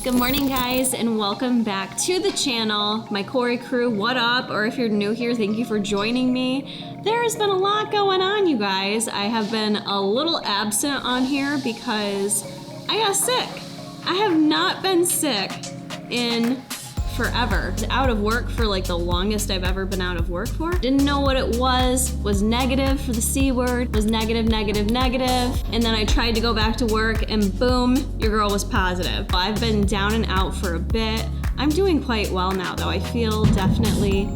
Good morning, guys, and welcome back to the channel. My Corey crew, what up? Or if you're new here, thank you for joining me. There has been a lot going on, you guys. I have been a little absent on here because I got sick. I have not been sick in forever. Out of work for like the longest I've ever been out of work for. Didn't know what it was negative for the C word, was negative. And then I tried to go back to work and boom, your girl was positive. I've been down and out for a bit. I'm doing quite well now though. I feel definitely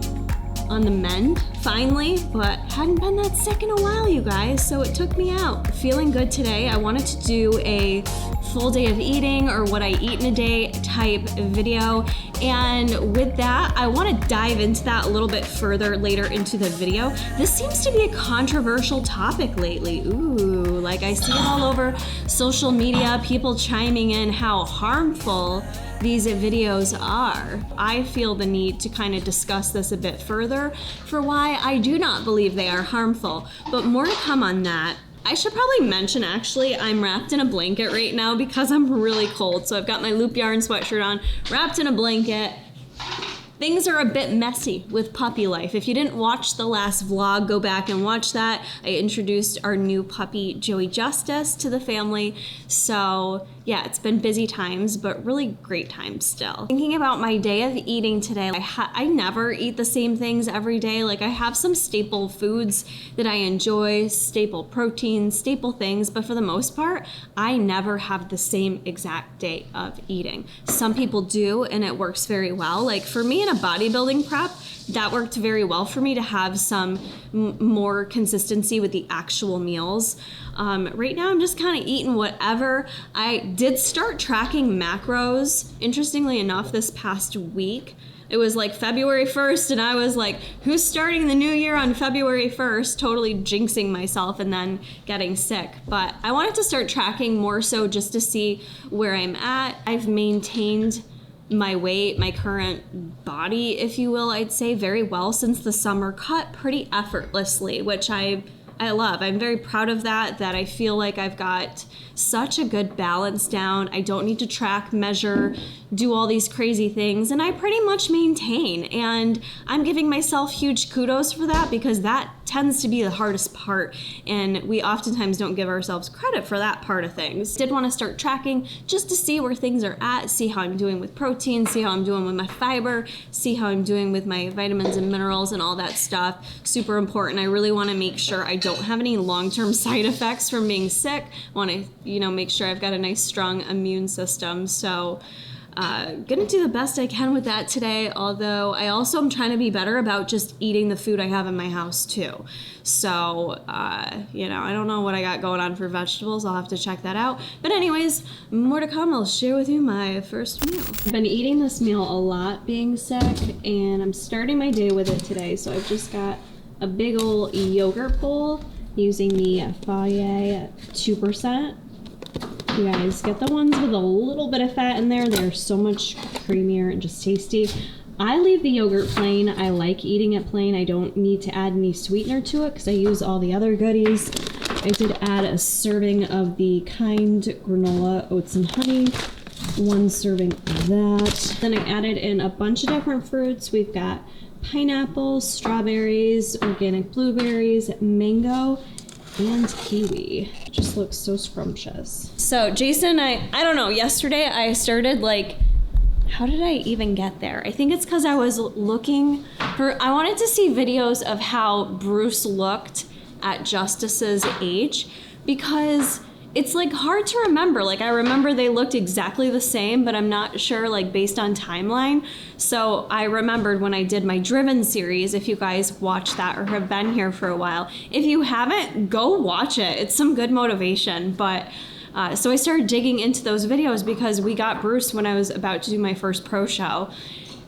on the mend finally, but hadn't been that sick in a while, you guys, so it took me out. Feeling good today. I wanted to do a full day of eating or what I eat in a day type video, and with that I want to dive into that a little bit further later into the video. This seems to be a controversial topic lately. Ooh, like I see it all over social media, people chiming in how harmful these videos are. I feel the need to kind of discuss this a bit further for why I do not believe they are harmful, but more to come on that. I should probably mention, actually, I'm wrapped in a blanket right now because I'm really cold. So I've got my loop yarn sweatshirt on, wrapped in a blanket. Things are a bit messy with puppy life. If you didn't watch the last vlog, go back and watch that. I introduced our new puppy, Joey Justice, to the family. So yeah, it's been busy times, but really great times still. Thinking about my day of eating today, I never eat the same things every day. Like I have some staple foods that I enjoy, staple proteins, staple things, but for the most part, I never have the same exact day of eating. Some people do, and it works very well. Like for me in a bodybuilding prep, that worked very well for me to have some more consistency with the actual meals. Right now I'm just kind of eating whatever. I did start tracking macros, interestingly enough, this past week. It was like February 1st and I was like, who's starting the new year on February 1st? Totally jinxing myself and then getting sick. But I wanted to start tracking more so just to see where I'm at. I've maintained my weight, my current body, if you will, I'd say very well since the summer cut pretty effortlessly, which I love. I'm very proud of that I feel like I've got such a good balance down. I don't need to track, measure, do all these crazy things, and I pretty much maintain. And I'm giving myself huge kudos for that because that tends to be the hardest part, and we oftentimes don't give ourselves credit for that part of things. Did want to start tracking just to see where things are at, see how I'm doing with protein, see how I'm doing with my fiber, see how I'm doing with my vitamins and minerals and all that stuff. Super important. I really want to make sure I don't have any long-term side effects from being sick. I want to, make sure I've got a nice strong immune system. So gonna do the best I can with that today, although I also am trying to be better about just eating the food I have in my house too. So, I don't know what I got going on for vegetables. I'll have to check that out. But anyways, more to come. I'll share with you my first meal. I've been eating this meal a lot being sick, and I'm starting my day with it today. So I've just got a big old yogurt bowl using the Fage 2%. You guys get the ones with a little bit of fat in there. They're so much creamier and just tasty. I leave the yogurt plain. I like eating it plain. I don't need to add any sweetener to it because I use all the other goodies. I did add a serving of the Kind granola oats and honey. 1 serving of that. Then I added in a bunch of different fruits. We've got pineapple, strawberries, organic blueberries, mango, and kiwi. It just looks so scrumptious. So Jason, I don't know, yesterday I started how did I even get there? I think it's because I was I wanted to see videos of how Bruce looked at Justice's age, because it's hard to remember. I remember they looked exactly the same, but I'm not sure based on timeline. So I remembered when I did my Driven series, if you guys watch that or have been here for a while. If you haven't, go watch it. It's some good motivation. But so I started digging into those videos because we got Bruce when I was about to do my first pro show.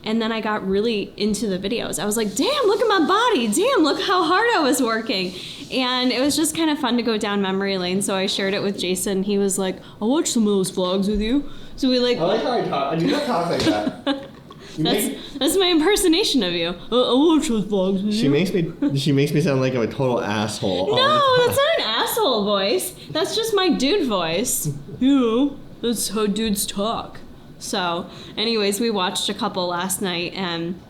And then I got really into the videos. I was like, damn, look at my body. Damn, look how hard I was working. And it was just kind of fun to go down memory lane. So I shared it with Jason. He was like, I'll watch some of those vlogs with you. So we I like how I talk. I do not talk like that. That's my impersonation of you. I'll watch those vlogs with you. She makes me sound like I'm a total asshole. No, that's not an asshole voice. That's just my dude voice. That's how dudes talk. So anyways, we watched a couple last night, and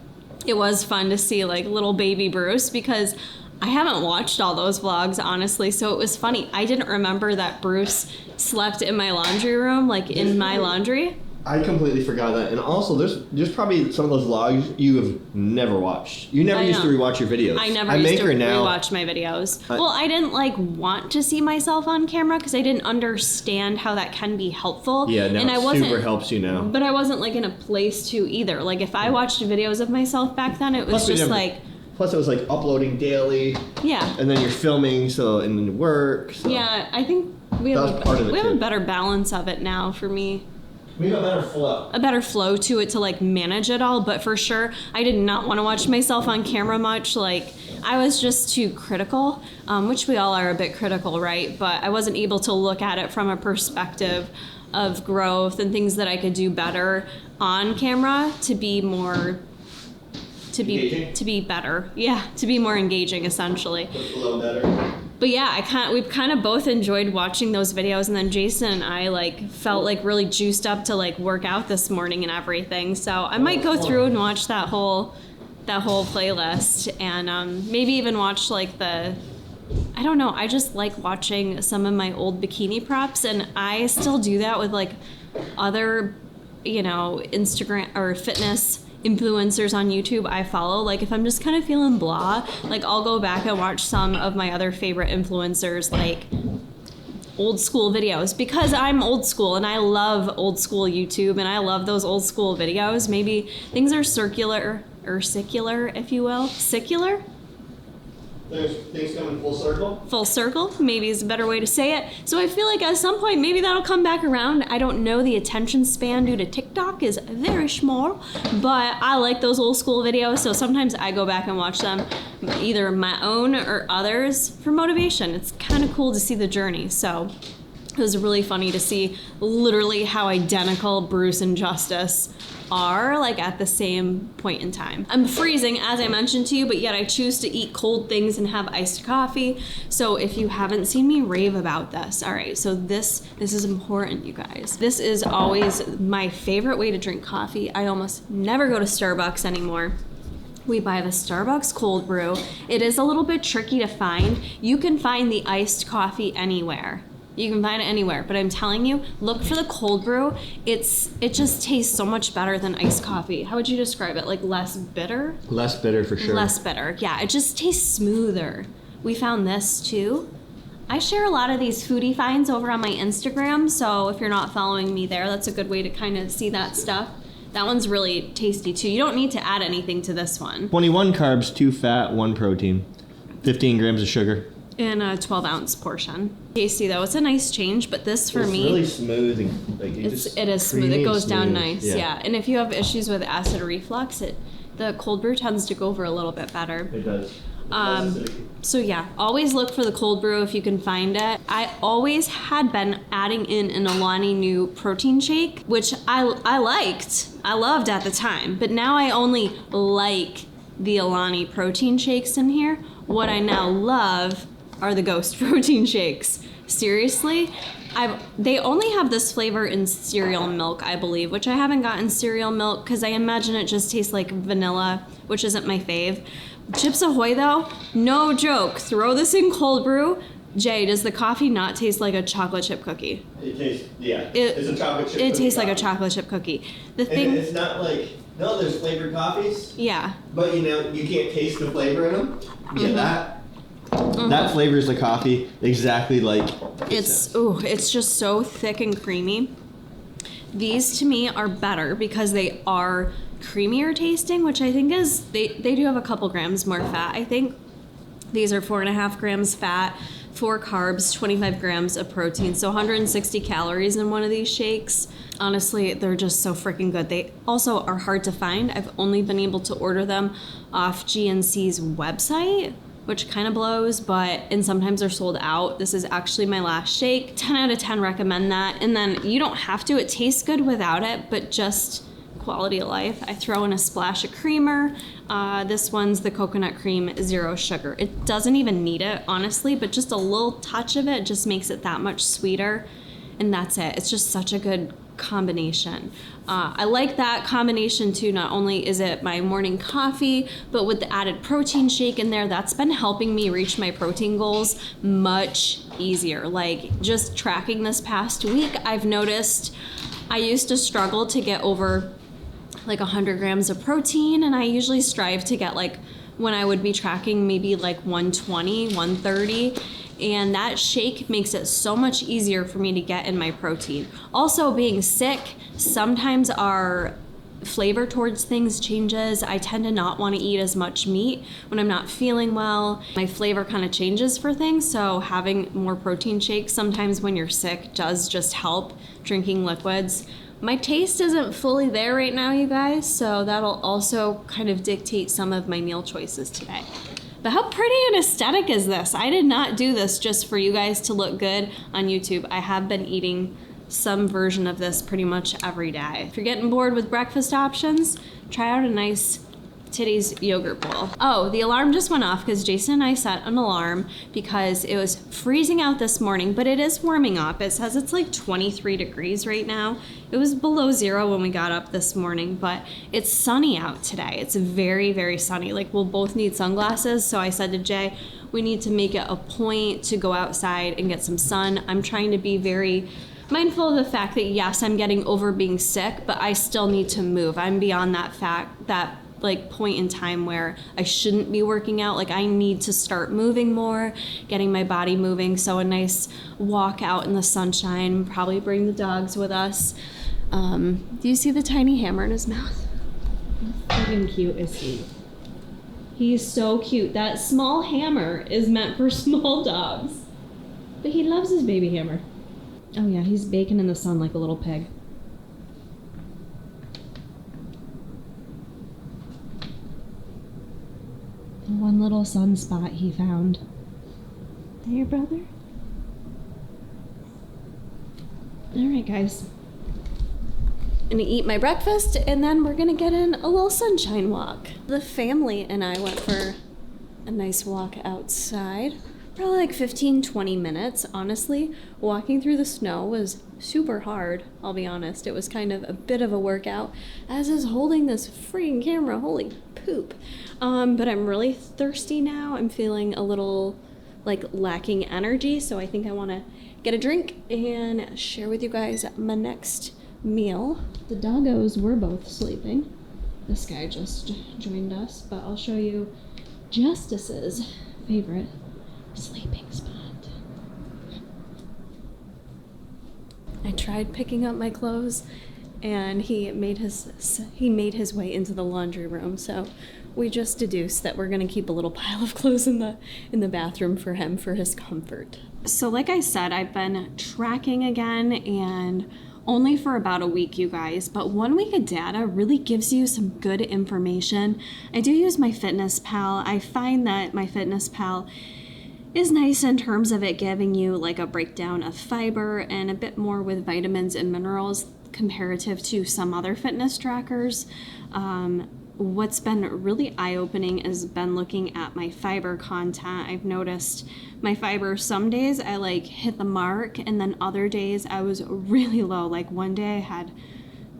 it was fun to see like little baby Bruce, because I haven't watched all those vlogs, honestly, so it was funny. I didn't remember that Bruce slept in my laundry room, like in my laundry. I completely forgot that. And also, there's probably some of those vlogs you have never watched. You never used to rewatch your videos. I never used to rewatch my videos. Well, I didn't like want to see myself on camera because I didn't understand how that can be helpful. Yeah, now and it super helps you now. But I wasn't like in a place to either. Like if I watched videos of myself back then, it was just like... Plus, it was like uploading daily. Yeah. And then you're filming, and then work. So. Yeah, I think we have a better balance of it now for me. We have a better flow. A better flow to it to like manage it all, but for sure, I did not want to watch myself on camera much. Like I was just too critical, which we all are a bit critical, right? But I wasn't able to look at it from a perspective of growth and things that I could do better on camera to be more... To be better. Yeah, to be more engaging, essentially. A little better. But yeah, we've kind of both enjoyed watching those videos, and then Jason and I like felt like really juiced up to like work out this morning and everything. So I might go through and watch that whole playlist, and maybe even watch like I don't know, I just like watching some of my old bikini props, and I still do that with like other, Instagram or fitness influencers on YouTube I follow. Like if I'm just kind of feeling blah, like I'll go back and watch some of my other favorite influencers, like old school videos, because I'm old school and I love old school YouTube and I love those old school videos. Maybe things are circular or secular, if you will. Secular? Things come in full circle? Full circle, maybe is a better way to say it. So I feel like at some point, maybe that'll come back around. I don't know, the attention span due to TikTok is very small, but I like those old school videos, so sometimes I go back and watch them, either my own or others, for motivation. It's kind of cool to see the journey, so it was really funny to see literally how identical Bruce and Justice are, like at the same point in time. I'm freezing, as I mentioned to you, but yet I choose to eat cold things and have iced coffee. So if you haven't seen me rave about this, all right, so this is important, you guys. This is always my favorite way to drink coffee. I almost never go to Starbucks anymore. We buy the Starbucks cold brew. It is a little bit tricky to find. You can find the iced coffee anywhere. You can find it anywhere, but I'm telling you, look for the cold brew. It just tastes so much better than iced coffee. How would you describe it? Like less bitter? Less bitter for sure. Less bitter, yeah. It just tastes smoother. We found this too. I share a lot of these foodie finds over on my Instagram, so if you're not following me there, that's a good way to kind of see that stuff. That one's really tasty too. You don't need to add anything to this one. 21 carbs, 2 fat, 1 protein, 15 grams of sugar. In a 12-ounce portion. Tasty though, it's a nice change, but this for me... It's really smooth and like it is smooth, it goes down nice, yeah. And if you have issues with acid reflux, the cold brew tends to go over a little bit better. It does. So yeah, always look for the cold brew if you can find it. I always had been adding in an Alani Nu protein shake, which I loved at the time, but now I only like the Alani protein shakes in here. What I now love are the Ghost protein shakes. Seriously, they only have this flavor in cereal milk, I believe, which I haven't gotten cereal milk because I imagine it just tastes like vanilla, which isn't my fave. Chips Ahoy though, no joke, throw this in cold brew. Jay, does the coffee not taste like a chocolate chip cookie? It tastes, it's a chocolate chip cookie. It tastes like a chocolate chip cookie. The thing, and it's not like, no, there's flavored coffees. Yeah. But you can't taste the flavor in them. Yeah, that flavors the coffee exactly like it's just so thick and creamy. These to me are better because they are creamier tasting, which I think is they do have a couple grams more fat. I think these are 4.5 grams fat, 4 carbs, 25 grams of protein, so 160 calories in one of these shakes. Honestly, they're just so freaking good. They also are hard to find. I've only been able to order them off GNC's website, which kind of blows, and sometimes they're sold out. This is actually my last shake. 10 out of 10 recommend that. And then you don't have to. It tastes good without it, but just quality of life. I throw in a splash of creamer. This one's the coconut cream, 0 sugar. It doesn't even need it, honestly, but just a little touch of it just makes it that much sweeter. And that's it. It's just such a good combination. I like that combination too. Not only is it my morning coffee, but with the added protein shake in there, that's been helping me reach my protein goals much easier. Like just tracking this past week, I've noticed I used to struggle to get over like 100 grams of protein, and I usually strive to get like, when I would be tracking, maybe like 120, 130. And that shake makes it so much easier for me to get in my protein. Also, being sick, sometimes our flavor towards things changes. I tend to not want to eat as much meat when I'm not feeling well. My flavor kind of changes for things, so having more protein shakes sometimes when you're sick does just help. Drinking liquids. My taste isn't fully there right now, you guys, so that'll also kind of dictate some of my meal choices today. But how pretty and aesthetic is this? I did not do this just for you guys to look good on YouTube. I have been eating some version of this pretty much every day. If you're getting bored with breakfast options, try out a nice Titty's yogurt bowl. Oh, the alarm just went off because Jason and I set an alarm because it was freezing out this morning, but it is warming up. It says it's like 23 degrees right now. It was below 0 when we got up this morning, but it's sunny out today. It's very, very sunny. Like we'll both need sunglasses. So I said to Jay, we need to make it a point to go outside and get some sun. I'm trying to be very mindful of the fact that yes, I'm getting over being sick, but I still need to move. I'm beyond that fact, that like point in time where I shouldn't be working out. Like I need to start moving more, getting my body moving. So a nice walk out in the sunshine, probably bring the dogs with us. Do you see the tiny hammer in his mouth? How freaking cute is he? He's so cute. That small hammer is meant for small dogs, but he loves his baby hammer. Oh yeah, he's baking in the sun like a little pig. One little sunspot he found. There, brother? All right, guys. I'm gonna eat my breakfast and then we're gonna get in a little sunshine walk. The family and I went for a nice walk outside. Probably like 15-20 minutes, honestly. Walking through the snow was super hard, I'll be honest. It was kind of a bit of a workout, as is holding this freaking camera. Holy poop. But I'm really thirsty now. I'm feeling a little like lacking energy, so I think I want to get a drink and share with you guys my next meal. The doggos were both sleeping. This guy just joined us, but I'll show you Justice's favorite sleeping spot. I tried picking up my clothes and he made his way into the laundry room, so we just deduced that we're gonna keep a little pile of clothes in the bathroom for him for his comfort. So like I said, I've been tracking again, and only for about a week, you guys, but 1 week of data really gives you some good information. I do use my MyFitnessPal. I find that my MyFitnessPal is nice in terms of it giving you like a breakdown of fiber and a bit more with vitamins and minerals comparative to some other fitness trackers. What's been really eye-opening has been looking at my fiber content. I've noticed my fiber, some days I like hit the mark, and then other days I was really low. Like one day I had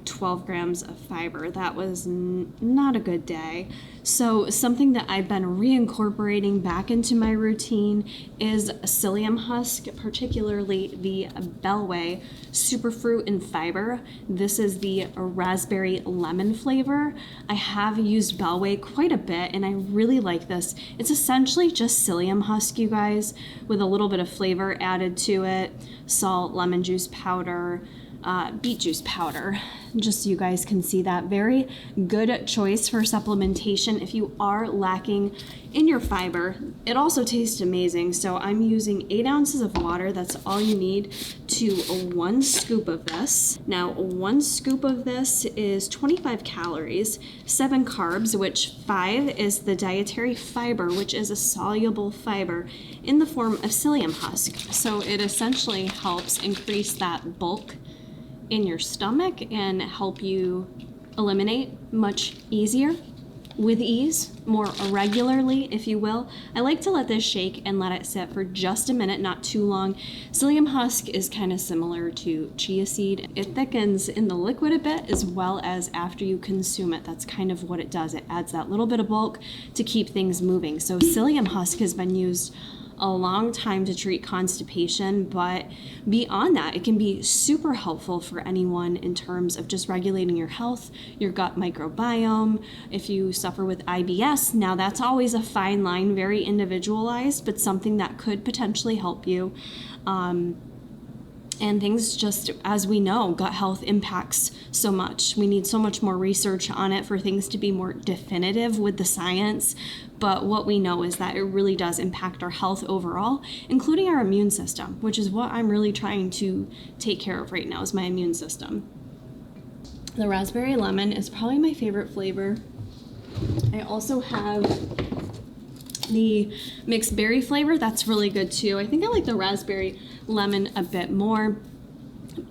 12 grams of fiber. That was not a good day. So something that I've been reincorporating back into my routine is psyllium husk, particularly the Bellway Superfruit and Fiber. This is the raspberry lemon flavor. I have used Bellway quite a bit and I really like this. It's essentially just psyllium husk, you guys, with a little bit of flavor added to it, salt, lemon juice powder, beet juice powder, just so you guys can see that. Very good choice for supplementation if you are lacking in your fiber. It also tastes amazing. So I'm using 8 ounces of water. That's all you need to 1 scoop of this. Now 1 scoop of this is 25 calories, 7 carbs, which 5 is the dietary fiber, which is a soluble fiber in the form of psyllium husk. So it essentially helps increase that bulk in your stomach and help you eliminate much easier. with ease, more regularly, if you will. I like to let this shake and let it sit for just a minute, not too long. Psyllium husk is kind of similar to chia seed. It thickens in the liquid a bit as well as after you consume it. That's kind of what it does. It adds that little bit of bulk to keep things moving. So psyllium husk has been used a long time to treat constipation, but beyond that, it can be super helpful for anyone in terms of just regulating your health, your gut microbiome. If you suffer with IBS, now that's always a fine line, very individualized, but something that could potentially help you. And things just, as we know, gut health impacts so much. We need so much more research on it for things to be more definitive with the science. But what we know is that it really does impact our health overall, including our immune system, which is what I'm really trying to take care of right now, is my immune system. The raspberry lemon is probably my favorite flavor. I also have the mixed berry flavor. That's really good too. I think I like the raspberry lemon a bit more.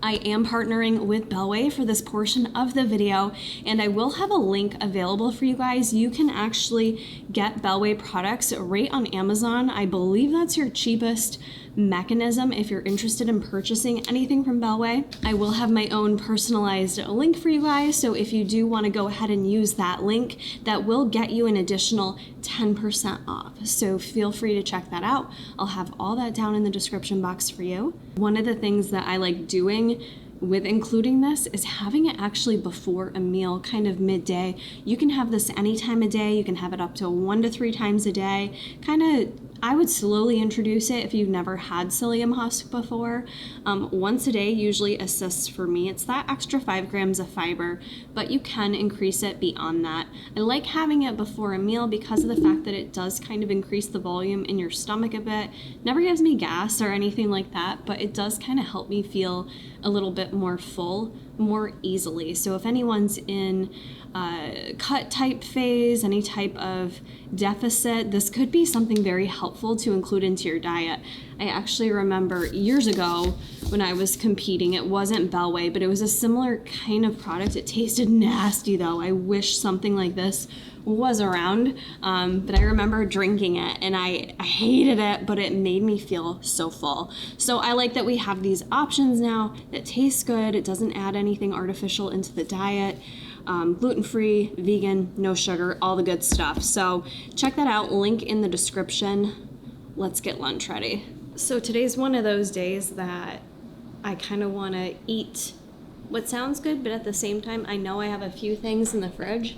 I am partnering with Bellway for this portion of the video, and I will have a link available for you guys. You can actually get Bellway products right on Amazon. I believe that's your cheapest mechanism if you're interested in purchasing anything from Bellway. I will have my own personalized link for you guys, so if you do want to go ahead and use that link, that will get you an additional 10% off. So feel free to check that out. I'll have all that down in the description box for you. One of the things that I like doing with including this is having it actually before a meal, kind of midday. You can have this any time of day. You can have it up to 1 to 3 times a day. I would slowly introduce it if you've never had psyllium husk before. Once a day usually assists for me. It's that extra 5 grams of fiber, but you can increase it beyond that. I like having it before a meal because of the fact that it does kind of increase the volume in your stomach a bit. Never gives me gas or anything like that, but it does kind of help me feel a little bit more full more easily. So if anyone's in cut type phase, any type of deficit, this could be something very helpful to include into your diet. I actually remember years ago when I was competing, it wasn't Bellway, but it was a similar kind of product. It tasted nasty though. I wish something like this was around, but I remember drinking it and I hated it, but it made me feel so full. So I like that we have these options now that taste good. It doesn't add anything artificial into the diet. Gluten-free, vegan, no sugar, all the good stuff. So check that out, link in the description. Let's get lunch ready. So today's one of those days that I kind of want to eat what sounds good, but at the same time, I know I have a few things in the fridge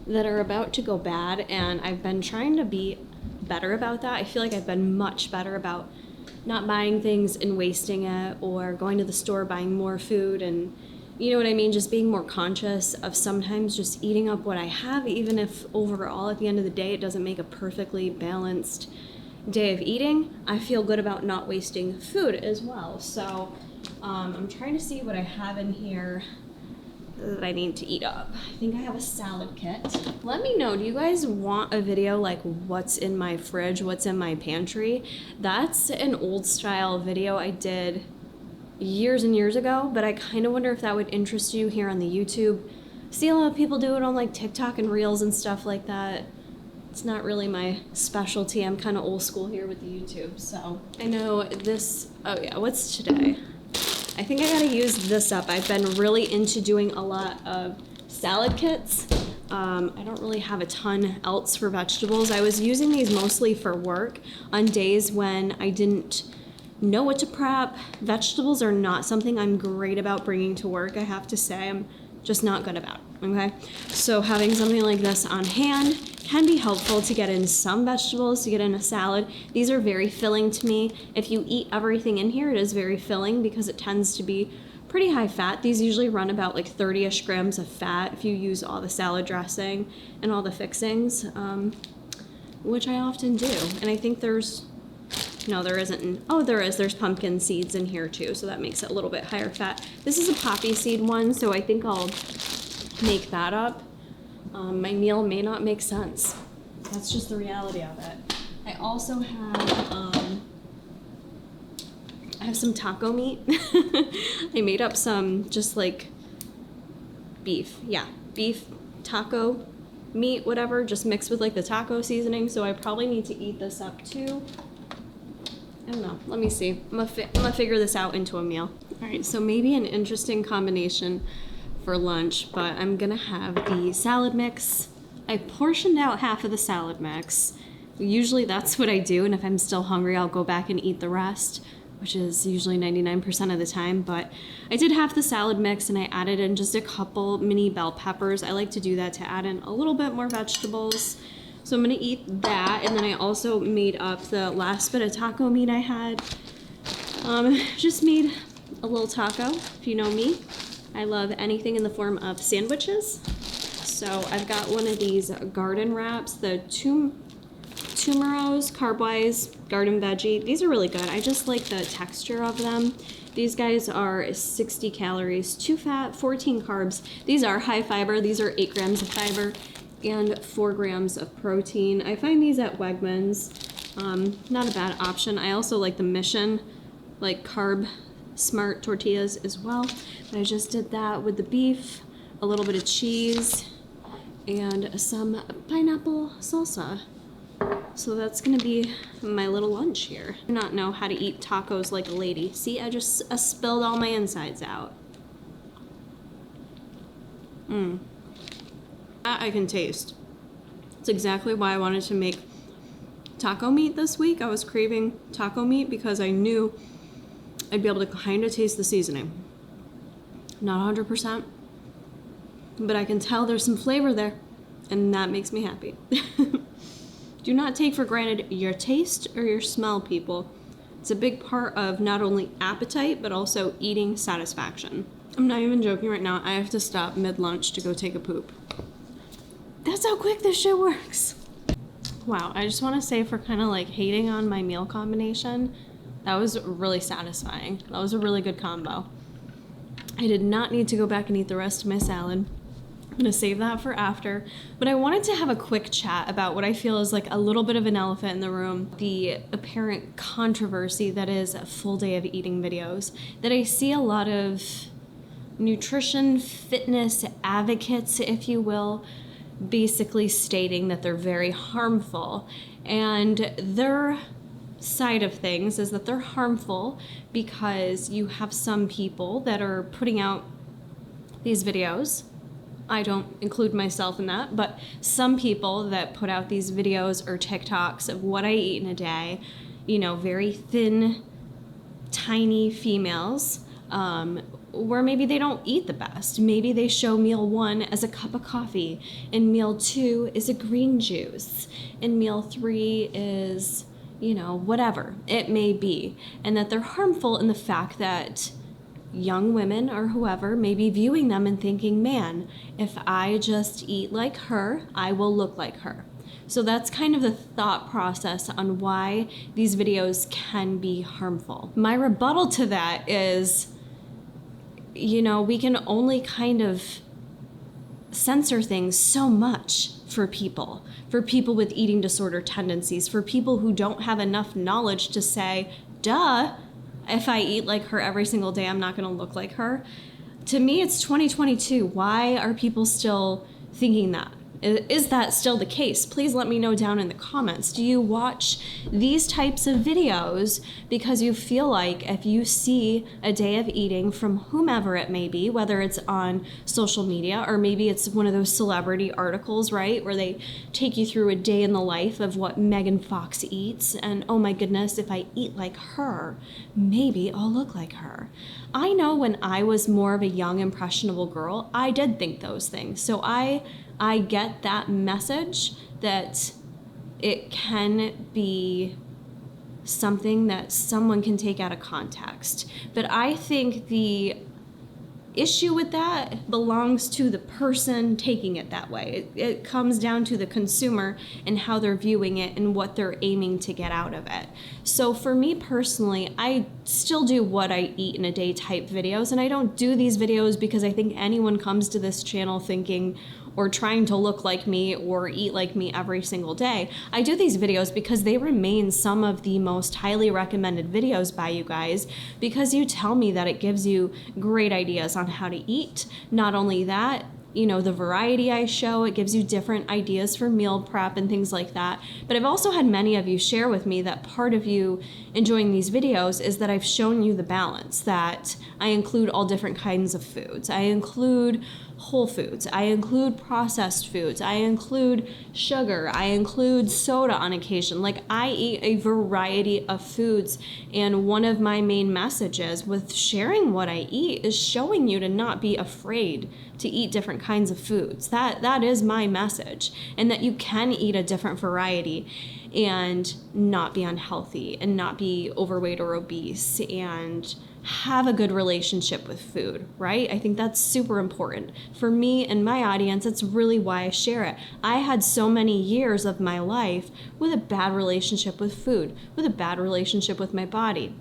that are about to go bad, and I've been trying to be better about that. I feel like I've been much better about not buying things and wasting it, or going to the store buying more food, and you know what I mean, just being more conscious of sometimes just eating up what I have, even if overall at the end of the day it doesn't make a perfectly balanced day of eating. I feel good about not wasting food as well. So I'm trying to see what I have in here that I need to eat up. I think I have a salad kit. Let me know, do you guys want a video like what's in my fridge, what's in my pantry? That's an old style video I did years and years ago, but I kind of wonder if that would interest you here on the YouTube. See a lot of people do it on like TikTok and Reels and stuff like that. It's not really my specialty. I'm kind of old school here with the YouTube. So I know this, oh yeah, what's today? I think I gotta use this up. I've been really into doing a lot of salad kits. I don't really have a ton else for vegetables. I was using these mostly for work on days when I didn't know what to prep. Vegetables are not something I'm great about bringing to work, I have to say. I'm just not good about it, okay? So having something like this on hand can be helpful to get in some vegetables, to get in a salad. These are very filling to me. If you eat everything in here, it is very filling because it tends to be pretty high fat. These usually run about like 30-ish grams of fat if you use all the salad dressing and all the fixings, which I often do. And I think there's, no, there isn't. Oh, there is. There's pumpkin seeds in here too, so that makes it a little bit higher fat. This is a poppy seed one, so I think I'll make that up. My meal may not make sense. That's just the reality of it. I also have, I have some taco meat. I made up some just like beef. Yeah, beef taco meat, whatever, just mixed with like the taco seasoning. So I probably need to eat this up too. I don't know. Let me see. I'm gonna figure this out into a meal. All right, so maybe an interesting combination for lunch, but I'm gonna have the salad mix. I portioned out half of the salad mix. Usually that's what I do, and if I'm still hungry, I'll go back and eat the rest, which is usually 99% of the time. But I did half the salad mix, and I added in just a couple mini bell peppers. I like to do that to add in a little bit more vegetables. So I'm gonna eat that, and then I also made up the last bit of taco meat I had. Just made a little taco, if you know me. I love anything in the form of sandwiches. So I've got one of these garden wraps, the Tumeros, carb-wise, garden veggie. These are really good. I just like the texture of them. These guys are 60 calories, 2 fat, 14 carbs. These are high fiber. These are 8 grams of fiber and 4 grams of protein. I find these at Wegmans. Not a bad option. I also like the Mission, like carb smart tortillas as well. But I just did that with the beef, a little bit of cheese, and some pineapple salsa. So that's gonna be my little lunch here. I do not know how to eat tacos like a lady. See, I just spilled all my insides out. That I can taste. It's exactly why I wanted to make taco meat this week. I was craving taco meat because I knew I'd be able to kind of taste the seasoning. Not 100%, but I can tell there's some flavor there, and that makes me happy. Do not take for granted your taste or your smell, people. It's a big part of not only appetite, but also eating satisfaction. I'm not even joking right now. I have to stop mid-lunch to go take a poop. That's how quick this shit works. Wow, I just want to say, for kind of like hating on my meal combination, that was really satisfying. That was a really good combo. I did not need to go back and eat the rest of my salad. I'm gonna save that for after, but I wanted to have a quick chat about what I feel is like a little bit of an elephant in the room, the apparent controversy that is a full day of eating videos, that I see a lot of nutrition, fitness advocates, if you will, basically stating that they're very harmful. And their side of things is that they're harmful because you have some people that are putting out these videos. I don't include myself in that, but some people that put out these videos or TikToks of what I eat in a day, you know, very thin, tiny females, where maybe they don't eat the best. Maybe they show meal 1 as a cup of coffee, and meal 2 is a green juice, and meal 3 is, you know, whatever it may be, and that they're harmful in the fact that young women or whoever may be viewing them and thinking, man, if I just eat like her, I will look like her. So that's kind of the thought process on why these videos can be harmful. My rebuttal to that is, you know, we can only kind of censor things so much for people with eating disorder tendencies, for people who don't have enough knowledge to say, duh, if I eat like her every single day, I'm not going to look like her. To me, it's 2022. Why are people still thinking that? Is that still the case? Please let me know down in the comments. Do you watch these types of videos because you feel like if you see a day of eating from whomever it may be, whether it's on social media or maybe it's one of those celebrity articles, right, where they take you through a day in the life of what Megan Fox eats, and oh my goodness, if I eat like her, maybe I'll look like her. I know when I was more of a young, impressionable girl, I did think those things. So I get that message that it can be something that someone can take out of context. But I think the issue with that belongs to the person taking it that way. It comes down to the consumer and how they're viewing it and what they're aiming to get out of it. So for me personally, I still do what I eat in a day type videos, and I don't do these videos because I think anyone comes to this channel thinking or trying to look like me or eat like me every single day. I do these videos because they remain some of the most highly recommended videos by you guys, because you tell me that it gives you great ideas on how to eat. Not only that, the variety I show. It gives you different ideas for meal prep and things like that. But I've also had many of you share with me that part of you enjoying these videos is that I've shown you the balance, that I include all different kinds of foods. I include whole foods. I include processed foods. I include sugar. I include soda on occasion. Like, I eat a variety of foods. And one of my main messages with sharing what I eat is showing you to not be afraid to eat different kinds of foods. That is my message. And that you can eat a different variety and not be unhealthy and not be overweight or obese and have a good relationship with food, right? I think that's super important. For me and my audience, that's really why I share it. I had so many years of my life with a bad relationship with food, with a bad relationship with my body.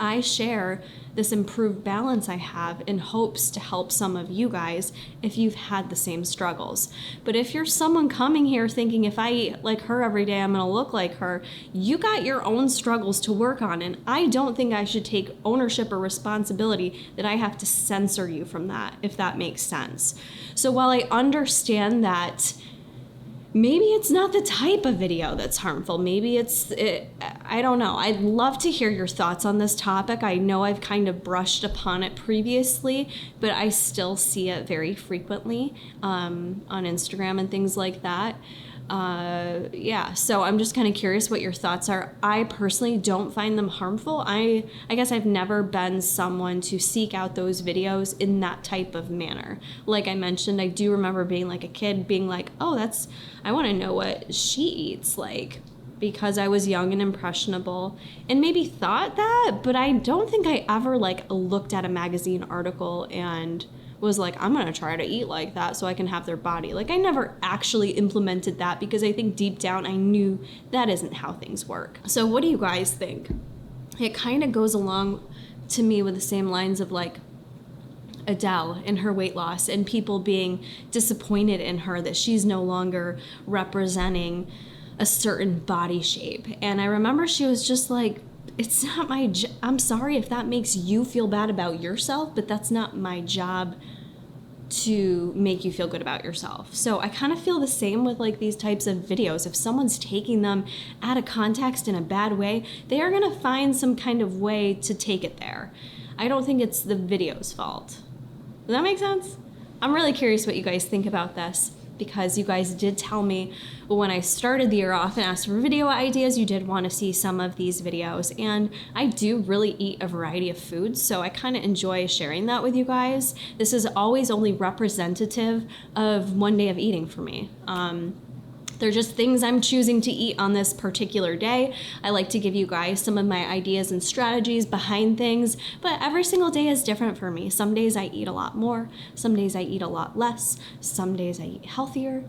I share this improved balance I have in hopes to help some of you guys if you've had the same struggles. But if you're someone coming here thinking, if I eat like her every day, I'm gonna look like her, you got your own struggles to work on. And I don't think I should take ownership or responsibility that I have to censor you from that, if that makes sense. So while I understand that maybe it's not the type of video that's harmful. Maybe I don't know. I'd love to hear your thoughts on this topic. I know I've kind of brushed upon it previously, but I still see it very frequently on Instagram and things like that. So I'm just kind of curious what your thoughts are. I personally don't find them harmful. I guess I've never been someone to seek out those videos in that type of manner. Like I mentioned, I do remember being like a kid being like, oh, I want to know what she eats, like, because I was young and impressionable and maybe thought that, but I don't think I ever like looked at a magazine article and was like, I'm gonna try to eat like that so I can have their body. Like, I never actually implemented that because I think deep down I knew that isn't how things work. So what do you guys think? It kind of goes along to me with the same lines of like Adele and her weight loss and people being disappointed in her that she's no longer representing a certain body shape. And I remember she was just like, it's not my job. I'm sorry if that makes you feel bad about yourself, but that's not my job to make you feel good about yourself. So I kind of feel the same with like these types of videos. If someone's taking them out of context in a bad way, they are going to find some kind of way to take it there. I don't think it's the video's fault. Does that make sense? I'm really curious what you guys think about this, because you guys did tell me when I started the year off and asked for video ideas, you did want to see some of these videos. And I do really eat a variety of foods, so I kind of enjoy sharing that with you guys. This is always only representative of one day of eating for me. They're just things I'm choosing to eat on this particular day. I like to give you guys some of my ideas and strategies behind things, but every single day is different for me. Some days I eat a lot more, some days I eat a lot less, some days I eat healthier.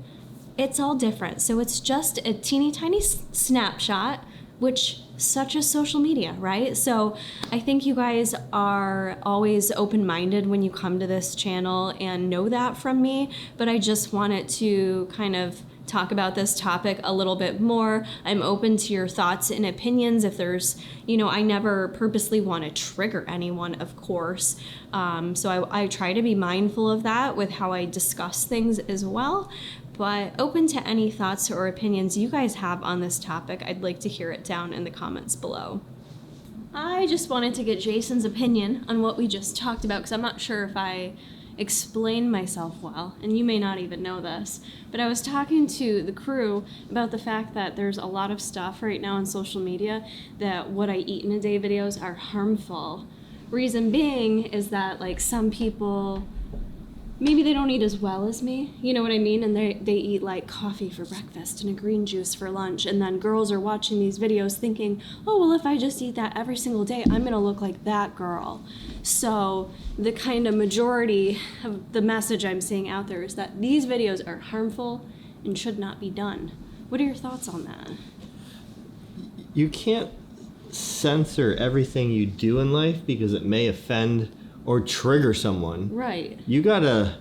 It's all different. So it's just a teeny tiny snapshot, which such is social media, right? So I think you guys are always open-minded when you come to this channel and know that from me, but I just wanted to kind of talk about this topic a little bit more. I'm open to your thoughts and opinions. If there's, I never purposely want to trigger anyone, of course. So I try to be mindful of that with how I discuss things as well. But open to any thoughts or opinions you guys have on this topic. I'd like to hear it down in the comments below. I just wanted to get Jason's opinion on what we just talked about, because I'm not sure if I explain myself well, and you may not even know this, but I was talking to the crew about the fact that there's a lot of stuff right now on social media that what I eat in a day videos are harmful. Reason being is that like some people, maybe they don't eat as well as me, you know what I mean? And they eat like coffee for breakfast and a green juice for lunch. And then girls are watching these videos thinking, oh, well, if I just eat that every single day, I'm gonna look like that girl. So the kind of majority of the message I'm seeing out there is that these videos are harmful and should not be done. What are your thoughts on that? You can't censor everything you do in life because it may offend or trigger someone. Right. You gotta,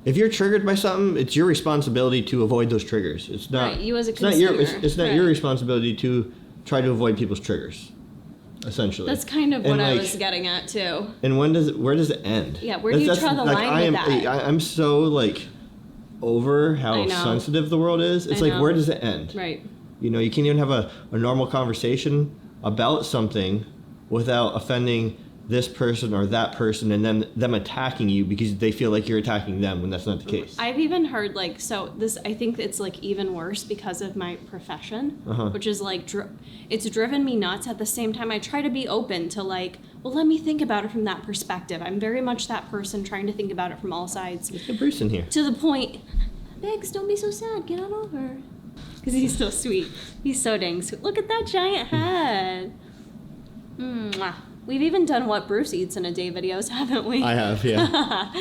if you're triggered by something, it's your responsibility to avoid those triggers. It's not, right, you as a it's consumer. not your responsibility to try to avoid people's triggers. essentially. That's kind of And, what I like, was getting at too. And where does it end? Yeah, where do you draw the line with that? I'm so like over I how know. sensitive the world is. It's I like, know. where does it end? Right. You know, you can't even have a normal conversation about something without offending this person or that person and then them attacking you because they feel like you're attacking them when that's not the case. I've even heard like, so this, I think it's like even worse because of my profession, which is like, it's driven me nuts. At the same time, I try to be open to like, well, let me think about it from that perspective. I'm very much that person trying to think about it from all sides. Let's get Bruce in here. To the point, Biggs, don't be so sad, get on over. Because he's so sweet. He's so dang sweet. Look at that giant head. Mwah. We've even done what Bruce eats in a day videos, haven't we? I have, yeah.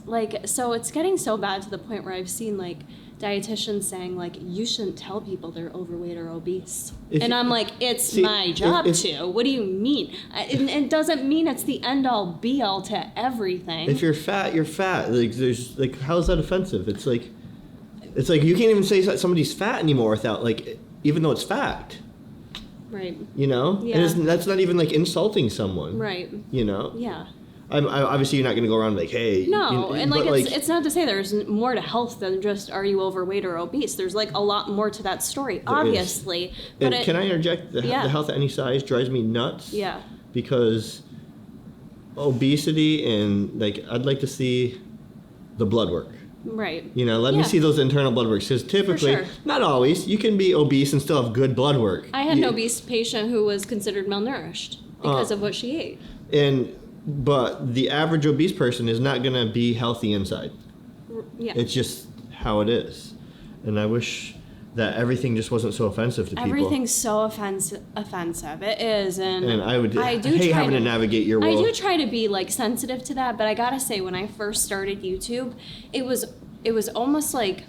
Like, so it's getting so bad to the point where I've seen like dietitians saying like, you shouldn't tell people they're overweight or obese. I'm like, it's my job to. What do you mean? It doesn't mean it's the end all be all to everything. If you're fat, you're fat. Like, there's like, how is that offensive? It's like you can't even say somebody's fat anymore without like, even though it's fact. Right. You know? Yeah. And that's not even like insulting someone. Right. You know? Yeah. I obviously you're not going to go around like, hey. No, and like it's not to say there's more to health than just are you overweight or obese. There's like a lot more to that story, obviously. But can I interject? The health at any size drives me nuts. Yeah. Because obesity and like I'd like to see the blood work. Right. You know, let me see those internal blood works because typically, not always, you can be obese and still have good blood work. I had an obese patient who was considered malnourished because of what she ate. But the average obese person is not going to be healthy inside. Yeah. It's just how it is. And I wish that everything just wasn't so offensive to people. Everything's so offensive. It is. And I hate having to navigate your world. I do try to be like sensitive to that, but I gotta say when I first started YouTube, it was almost like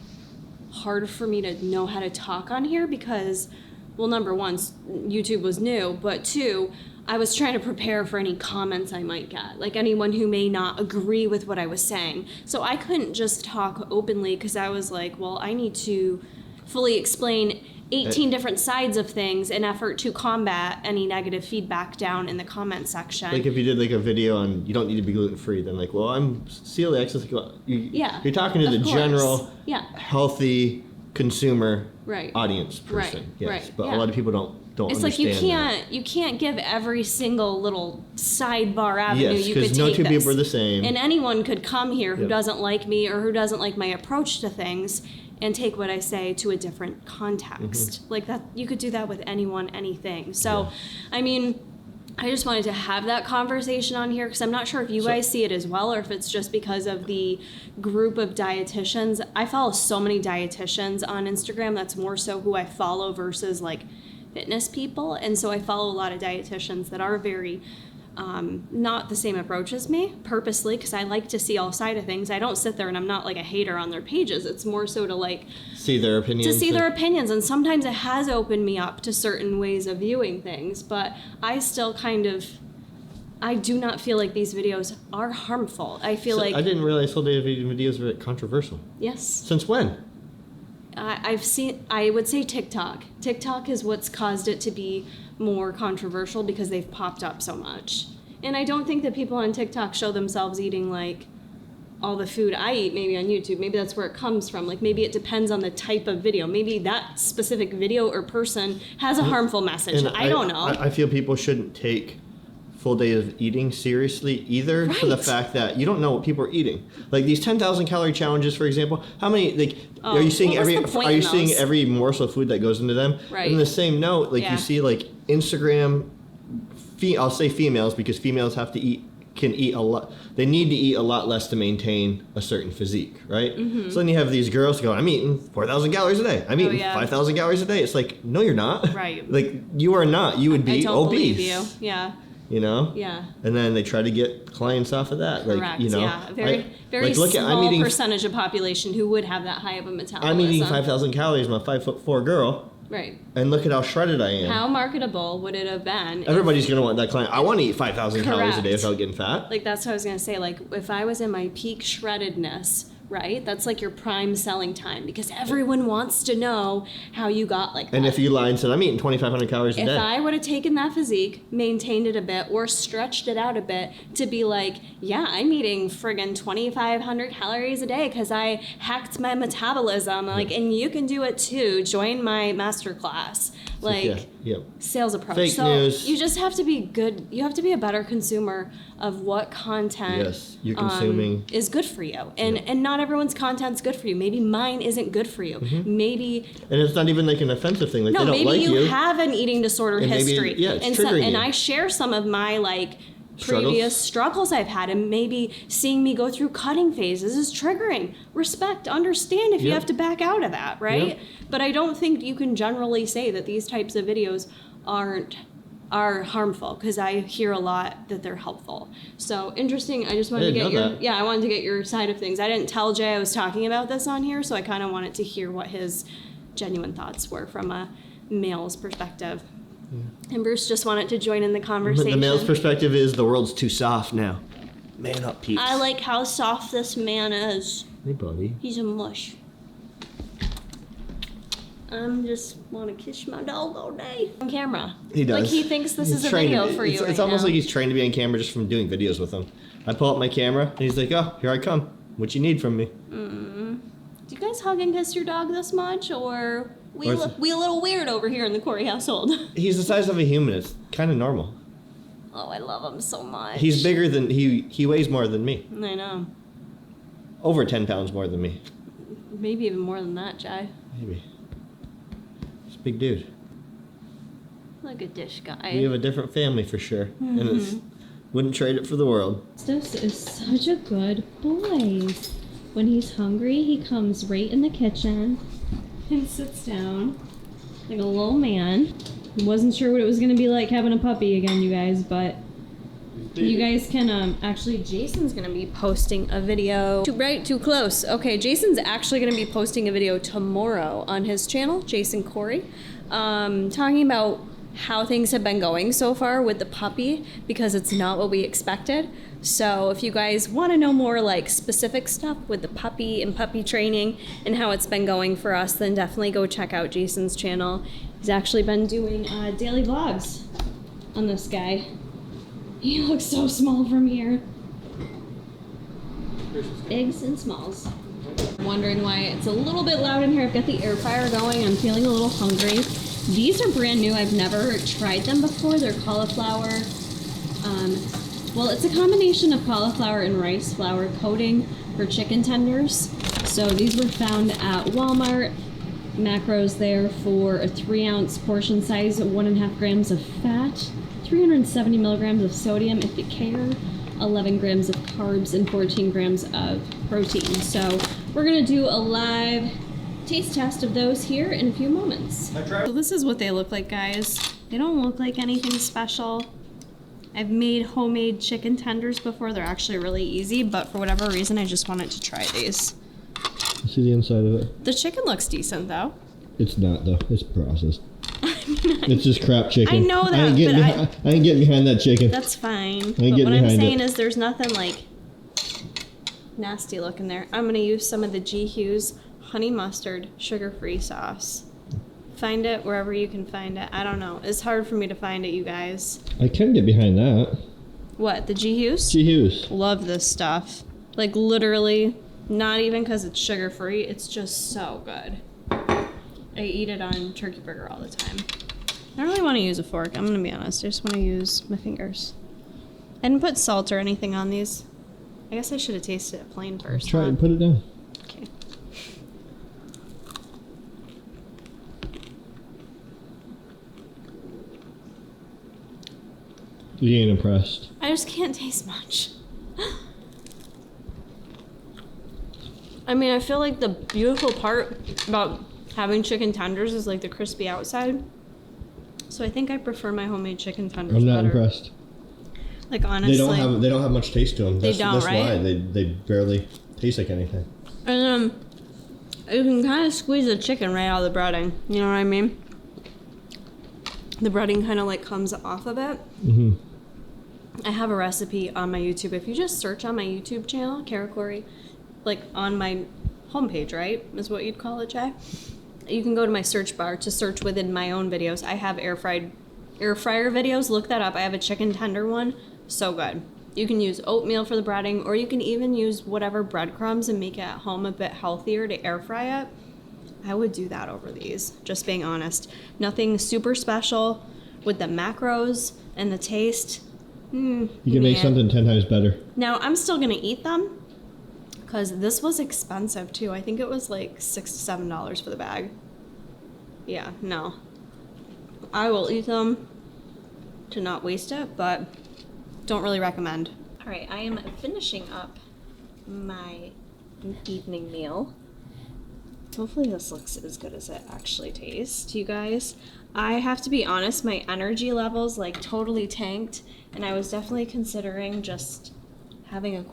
hard for me to know how to talk on here because, well, number one, YouTube was new, but two, I was trying to prepare for any comments I might get, like anyone who may not agree with what I was saying. So I couldn't just talk openly because I was like, well, I need to fully explain 18 different sides of things in effort to combat any negative feedback down in the comment section. Like if you did like a video on you don't need to be gluten-free, then like, well, I'm celiac. So you're talking to the general healthy consumer audience person. Yes, but a lot of people don't it's understand like you can't give every single little sidebar avenue yes, you could take. Because no two people are the same. And anyone could come here who doesn't like me or who doesn't like my approach to things and take what I say to a different context. Like that, you could do that with anyone, anything. So, I mean, I just wanted to have that conversation on here because I'm not sure if you guys see it as well or if it's just because of the group of dietitians. I follow so many dietitians on Instagram. That's more so who I follow versus like fitness people. And so I follow a lot of dietitians that are very not the same approach as me purposely because I like to see all sides of things. I don't sit there and I'm not like a hater on their pages. It's more so to like see their opinions. To see their opinions. And sometimes it has opened me up to certain ways of viewing things. But I still I do not feel like these videos are harmful. I feel like... I didn't realize whole day videos were controversial. Yes. Since when? I would say TikTok. TikTok is what's caused it to be more controversial because they've popped up so much. And I don't think that people on TikTok show themselves eating like all the food I eat maybe on YouTube. Maybe that's where it comes from. Like maybe it depends on the type of video. Maybe that specific video or person has a harmful message. I don't know. I feel people shouldn't take full day of eating seriously either for the fact that you don't know what people are eating. Like these 10,000 calorie challenges, for example, how many like are you seeing every morsel of food that goes into them? Right. And in the same note, like you see like Instagram, I'll say females because females can eat a lot. They need to eat a lot less to maintain a certain physique, right? So then you have these girls go, I'm eating 4,000 calories a day. I'm eating 5,000 calories a day. It's like, no, you're not. Right. Like you are not. You would be I don't obese. believe you. Yeah. You know? Yeah. And then they try to get clients off of that. Correct. Like, you know, yeah. Very small percentage of population who would have that high of a metabolism. I'm eating 5,000 calories. I'm a 5'4" girl. Right. And look at how shredded I am. How marketable would it have been? Everybody's going to want that client. I want to eat 5,000 calories a day without getting fat. Like, that's what I was going to say. Like, if I was in my peak shreddedness right? That's like your prime selling time because everyone wants to know how you got like that. And if you lie and said, I'm eating 2,500 calories a day. If I would have taken that physique, maintained it a bit, or stretched it out a bit to be like, yeah, I'm eating friggin' 2,500 calories a day because I hacked my metabolism. Like, and you can do it too. Join my masterclass. Like, sales approach. Fake news. You just have to be good. You have to be a better consumer of what content you're consuming is good for you. And not everyone's content's good for you. Maybe mine isn't good for you. Maybe. And it's not even like an offensive thing. Like, no, they don't maybe like you have an eating disorder and history. Maybe, it's triggering you. And I share some of my like previous struggles I've had, and maybe seeing me go through cutting phases is triggering. Respect, understand if you have to back out of that, right? But I don't think you can generally say that these types of videos are harmful, because I hear a lot that they're helpful. So interesting. I just wanted to get I wanted to get your side of things. I didn't tell Jay I was talking about this on here, so I kind of wanted to hear what his genuine thoughts were from a male's perspective. And Bruce just wanted to join in the conversation. The male's perspective is the world's too soft now. Man up, peeps. I like how soft this man is. Hey, buddy. He's a mush. Just want to kiss my dog all day on camera. He does. Like, he thinks this is a video for you. It's almost like he's trained to be on camera just from doing videos with him. I pull up my camera and he's like, "Oh, here I come. What you need from me?" Do you guys hug and kiss your dog this much, or we a little weird over here in the Corey household? He's the size of a human. It's kind of normal. Oh, I love him so much. He's bigger than he weighs more than me. I know. Over 10 pounds more than me. Maybe even more than that, Jai. Maybe. He's a big dude. Look at this guy. We have a different family for sure, and wouldn't trade it for the world. This is such a good boy. When he's hungry, he comes right in the kitchen and sits down like a little man. Wasn't sure what it was going to be like having a puppy again, you guys, but you guys can, actually, Jason's going to be posting a video. Too close. Okay, Jason's actually going to be posting a video tomorrow on his channel, Jason Corey, talking about how things have been going so far with the puppy, because it's not what we expected. So if you guys want to know more like specific stuff with the puppy and puppy training and how it's been going for us, then definitely go check out Jason's channel. He's actually been doing daily vlogs on this guy. He looks so small from here. Bigs and smalls. Wondering why it's a little bit loud in here. I've got the air fryer going. I'm feeling a little hungry. These are brand new. I've never tried them before. They're cauliflower. Well, it's a combination of cauliflower and rice flour coating for chicken tenders. So these were found at Walmart. Macros there for a 3-ounce portion size, 1.5 grams of fat, 370 milligrams of sodium if you care, 11 grams of carbs, and 14 grams of protein. So we're gonna do a live taste test of those here in a few moments. So this is what they look like, guys. They don't look like anything special. I've made homemade chicken tenders before. They're actually really easy, but for whatever reason, I just wanted to try these. See the inside of it? The chicken looks decent, though. It's not, though. It's processed. It's just crap chicken. I know that, I ain't getting behind that chicken. That's fine. But what I'm saying is there's nothing, like, nasty looking there. I'm going to use some of the G. Hughes honey mustard sugar-free sauce. Find it wherever you can find it. I don't know. It's hard for me to find it, you guys. I can get behind that. What, the G. Hughes? G. Hughes. Love this stuff. Like, literally, not even because it's sugar-free. It's just so good. I eat it on turkey burger all the time. I don't really want to use a fork. I'm going to be honest. I just want to use my fingers. I didn't put salt or anything on these. I guess I should have tasted it plain first. Try it and put it down. Okay. You ain't impressed. I just can't taste much. I mean, I feel like the beautiful part about having chicken tenders is like the crispy outside. So I think I prefer my homemade chicken tenders better. I'm not impressed. Like, honestly. They don't have much taste to them. That's right? why they barely taste like anything. And you can kind of squeeze the chicken right out of the breading. You know what I mean? The breading kind of like comes off of it. Mm-hmm. I have a recipe on my YouTube. If you just search on my YouTube channel, Kara Corey, like on my homepage, right? Is what you'd call it, Jay? You can go to my search bar to search within my own videos. I have air fryer videos. Look that up. I have a chicken tender one. So good. You can use oatmeal for the breading, or you can even use whatever breadcrumbs and make it at home a bit healthier to air fry it. I would do that over these, just being honest. Nothing super special with the macros and the taste. You can make something 10 times better. Now, I'm still going to eat them because this was expensive too. I think it was like $6 to $7 for the bag. Yeah, no. I will eat them to not waste it, but don't really recommend. All right, I am finishing up my evening meal. Hopefully this looks as good as it actually tastes, you guys. I have to be honest, my energy levels like totally tanked, and I was definitely considering just having a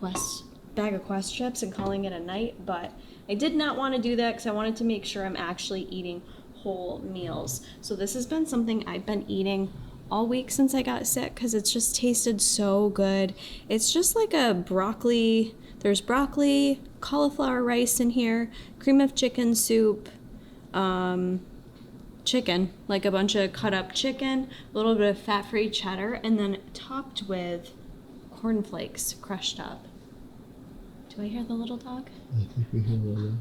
bag of Quest chips and calling it a night, but I did not want to do that because I wanted to make sure I'm actually eating whole meals. So this has been something I've been eating all week since I got sick because it's just tasted so good. It's just like a broccoli. There's broccoli, cauliflower rice in here, cream of chicken soup, chicken, like a bunch of cut up chicken, a little bit of fat-free cheddar, and then topped with cornflakes crushed up. Do I hear the little dog? I think we hear a little dog.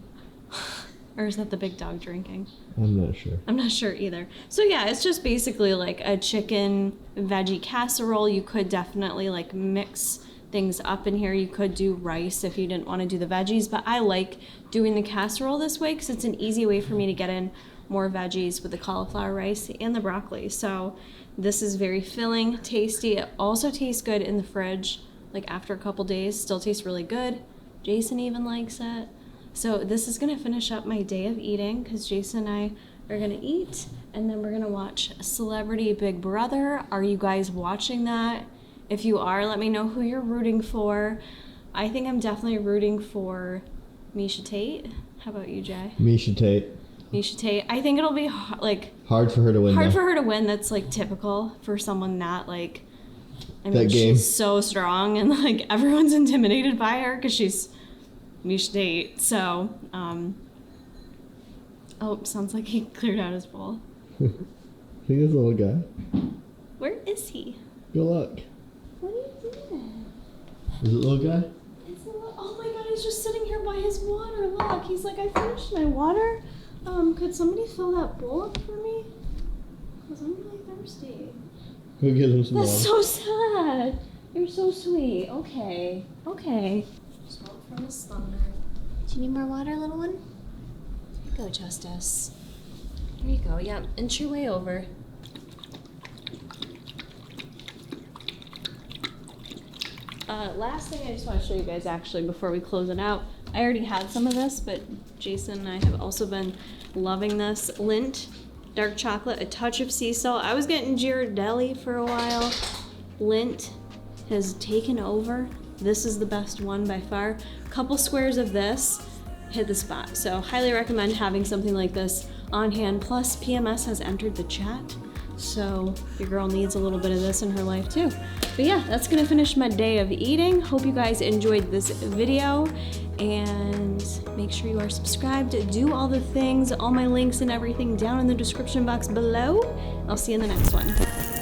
Or is that the big dog drinking? I'm not sure. I'm not sure either. So yeah, it's just basically like a chicken veggie casserole. You could definitely like mix things up in here. You could do rice if you didn't want to do the veggies, but I like doing the casserole this way because it's an easy way for me to get in more veggies with the cauliflower rice and the broccoli. So this is very filling, tasty. It also tastes good in the fridge, like after a couple days, still tastes really good. Jason even likes it. So this is gonna finish up my day of eating because Jason and I are gonna eat, and then we're gonna watch Celebrity Big Brother. Are you guys watching that? If you are, let me know who you're rooting for. I think I'm definitely rooting for Misha Tate. How about you, Jay? Misha Tate. I think it'll be hard for her to win. Hard for her to win. That's like typical for someone that like. I mean, that game. She's so strong, and like everyone's intimidated by her because she's Misha Tate. So, oh, sounds like he cleared out his bowl. I think this little guy. Where is he? Good luck. What are you doing? Is it little guy? It's a little, oh my god, he's just sitting here by his water. Look, he's like, I finished my water. Could somebody fill that bowl up for me? Because I'm really thirsty. Who gives him some water? That's so sad. You're so sweet. Okay. Smoke from the thunder. Do you need more water, little one? Here you go, Justice. There you go. Yeah, inch your way over. Last thing I just want to show you guys actually before we close it out. I already had some of this, but Jason and I have also been loving this. Lindt, dark chocolate, a touch of sea salt. I was getting Ghirardelli for a while. Lindt has taken over. This is the best one by far. Couple squares of this hit the spot. So highly recommend having something like this on hand. Plus PMS has entered the chat. So your girl needs a little bit of this in her life too. But yeah, that's gonna finish my day of eating. Hope you guys enjoyed this video, and make sure you are subscribed. Do all the things, all my links and everything down in the description box below. I'll see you in the next one.